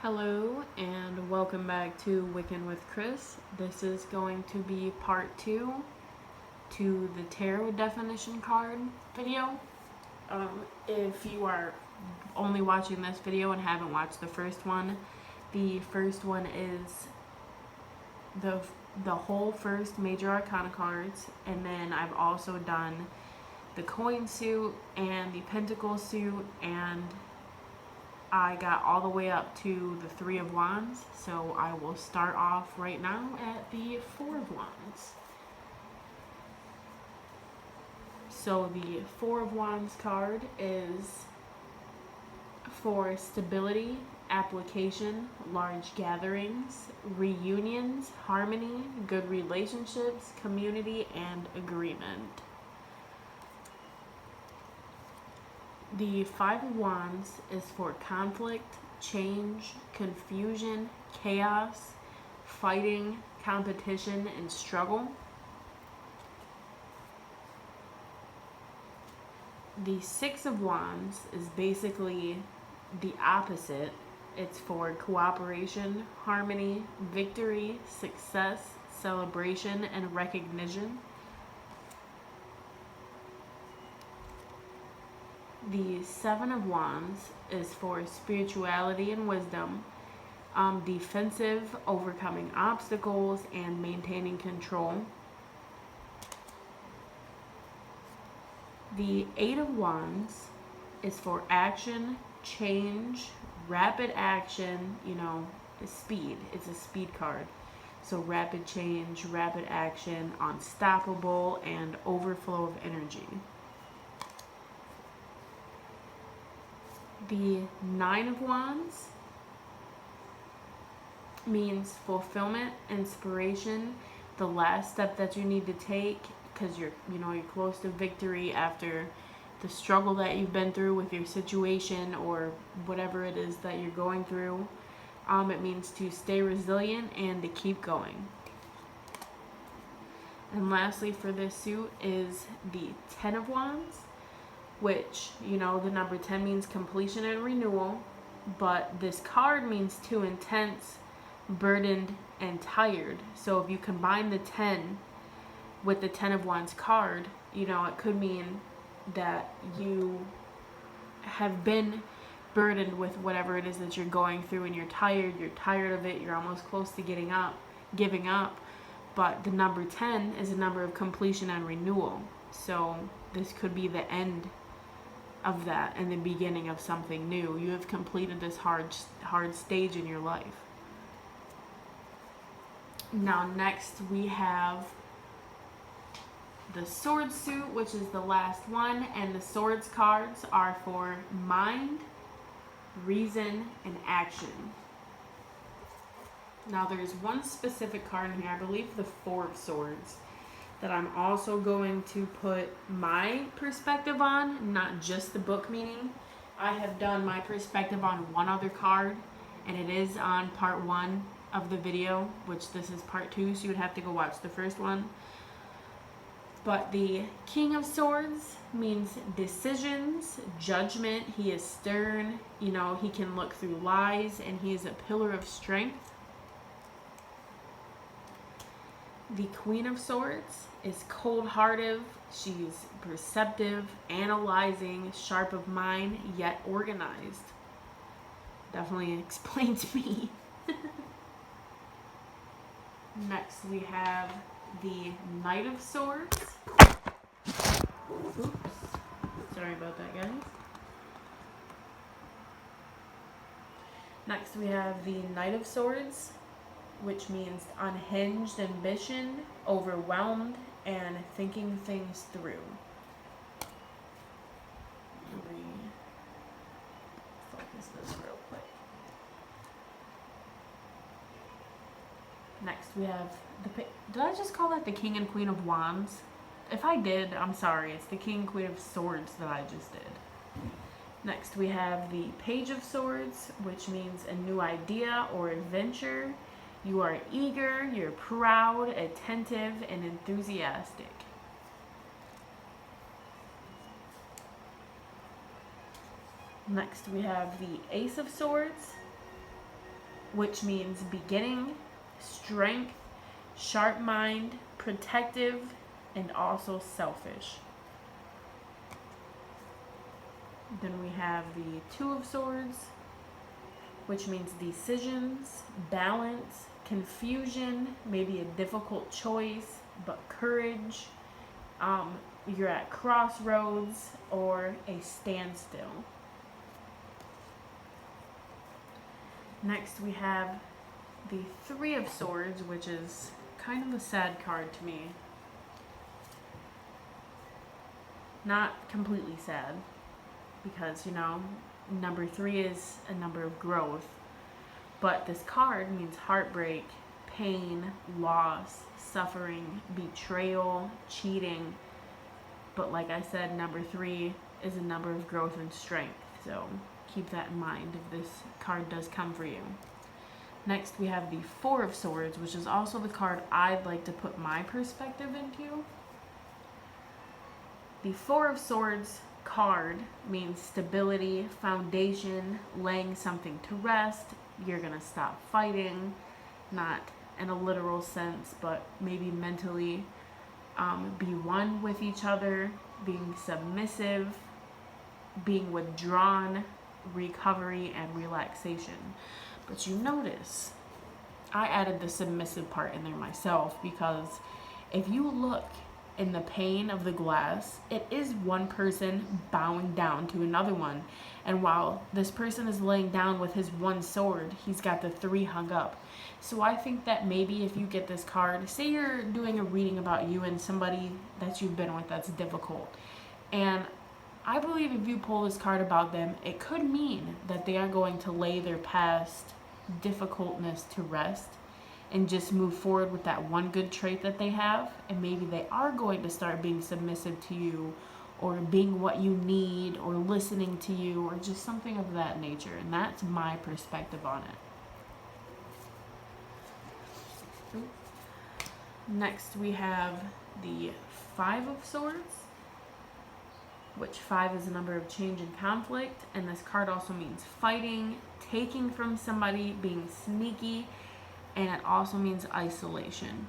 Hello and welcome back to Wiccan with Chris. This is going to be part 2 to the tarot definition card video. If you are only watching this video and haven't watched the first one is the whole first major arcana cards, and then I've also done the coin suit and the pentacle suit, and I got all the way up to the Three of Wands, so I will start off right now at the Four of Wands. So the Four of Wands card is for stability, application, large gatherings, reunions, harmony, good relationships, community, and agreement. The Five of Wands is for conflict, change, confusion, chaos, fighting, competition, and struggle. The Six of Wands is basically the opposite. It's for cooperation, harmony, victory, success, celebration, and recognition. The Seven of Wands is for spirituality and wisdom, defensive, overcoming obstacles, and maintaining control. The Eight of Wands is for action, change, rapid action, speed. It's a speed card. So rapid change, rapid action, unstoppable, and overflow of energy. The Nine of Wands means fulfillment, inspiration, the last step that you need to take because you're close to victory after the struggle that you've been through with your situation or whatever it is that you're going through. It means to stay resilient and to keep going. And lastly for this suit is the Ten of Wands, which, the number 10 means completion and renewal, but this card means too intense, burdened, and tired. So if you combine the 10 with the Ten of Wands card, it could mean that you have been burdened with whatever it is that you're going through and you're tired of it, you're almost close to giving up, but the number 10 is a number of completion and renewal. So this could be the end of that and the beginning of something new. You have completed this hard stage in your life. Now next we have the Sword suit, which is the last one, and the Swords cards are for mind, reason, and action. Now there's one specific card in here, I believe the Four of Swords, that I'm also going to put my perspective on, not just the book meaning. I have done my perspective on one other card, and it is on part 1 of the video, which this is part 2, so you would have to go watch the first one. But the King of Swords means decisions, judgment. He is stern, he can look through lies, and he is a pillar of strength. The Queen of Swords is cold-hearted. She's perceptive, analyzing, sharp of mind, yet organized. Definitely explains me. Next we have the Knight of Swords. Oops. Sorry about that, guys. Next we have the Knight of Swords, which means unhinged ambition, overwhelmed, and thinking things through. Let me focus this real quick. Next we have did I just call that the King and Queen of Wands? If I did, I'm sorry. It's the King and Queen of Swords that I just did. Next we have the Page of Swords, which means a new idea or adventure. You are eager, you're proud, attentive, and enthusiastic. Next we have the Ace of Swords, which means beginning, strength, sharp mind, protective, and also selfish. Then we have the Two of Swords, which means decisions, balance, confusion, maybe a difficult choice, but courage. You're at crossroads or a standstill. Next we have the Three of Swords, which is kind of a sad card to me. Not completely sad, because, number 3 is a number of growth. But this card means heartbreak, pain, loss, suffering, betrayal, cheating. But like I said, number 3 is a number of growth and strength. So keep that in mind if this card does come for you. Next, we have the Four of Swords, which is also the card I'd like to put my perspective into. The Four of Swords card means stability, foundation, laying something to rest. You're going to stop fighting, not in a literal sense, but maybe mentally. Be one with each other, being submissive, being withdrawn, recovery, and relaxation. But you notice, I added the submissive part in there myself, because if you look in the pane of the glass, it is one person bowing down to another one. And while this person is laying down with his one sword, he's got the 3 hung up. So I think that maybe if you get this card, say you're doing a reading about you and somebody that you've been with that's difficult, and I believe if you pull this card about them, it could mean that they are going to lay their past difficultness to rest and just move forward with that one good trait that they have, and maybe they are going to start being submissive to you, or being what you need, or listening to you, or just something of that nature. And that's my perspective on it. Next we have the Five of Swords, which 5 is a number of change and conflict, and this card also means fighting, taking from somebody, being sneaky, and it also means isolation.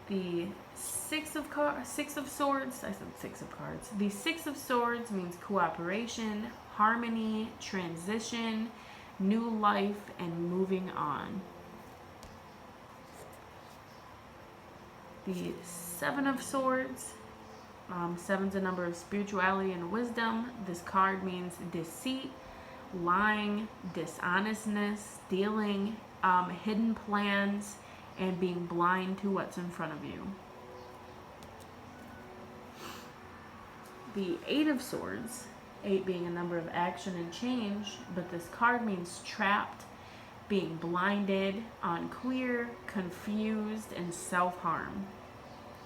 The Six of Swords, I said 6 of cards. The Six of Swords means cooperation, harmony, transition, new life, and moving on. The Seven of Swords, 7's a number of spirituality and wisdom. This card means deceit, lying, dishonestness, stealing, hidden plans, and being blind to what's in front of you. The Eight of Swords, 8 being a number of action and change, but this card means trapped, being blinded, unclear, confused, and self-harm,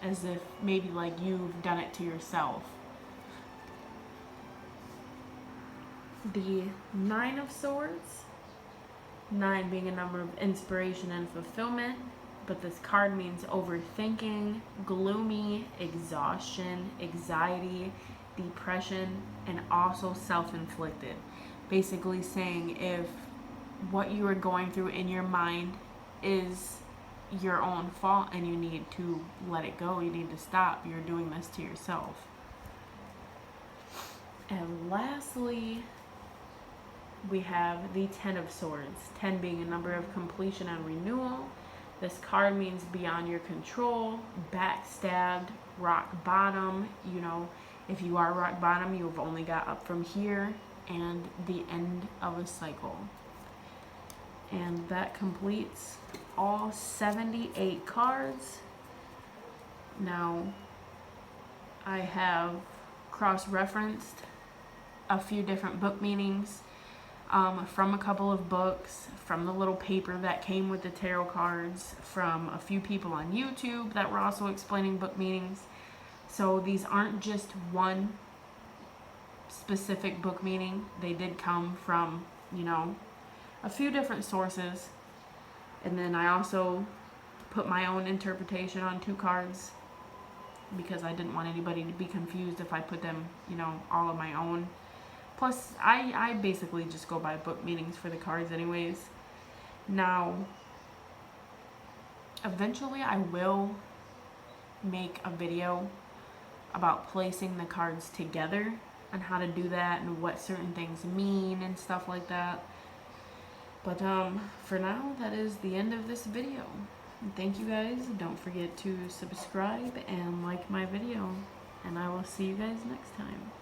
as if maybe like you've done it to yourself. The Nine of Swords, 9 being a number of inspiration and fulfillment, but this card means overthinking, gloomy, exhaustion, anxiety, depression, and also self-inflicted. Basically saying if what you are going through in your mind is your own fault and you need to let it go, you need to stop, you're doing this to yourself. And lastly, we have the Ten of Swords, 10 being a number of completion and renewal. This card means beyond your control, backstabbed, rock bottom. If you are rock bottom, you've only got up from here, and the end of a cycle. And that completes all 78 cards. Now, I have cross-referenced a few different book meanings from a couple of books, from the little paper that came with the tarot cards, from a few people on YouTube that were also explaining book meanings. So these aren't just one specific book meaning. They did come from, a few different sources. And then I also put my own interpretation on 2 cards, because I didn't want anybody to be confused if I put them, all of my own. Plus, I basically just go by book meanings for the cards anyways. Now, eventually I will make a video about placing the cards together and how to do that and what certain things mean and stuff like that. But for now, that is the end of this video. Thank you guys. Don't forget to subscribe and like my video. And I will see you guys next time.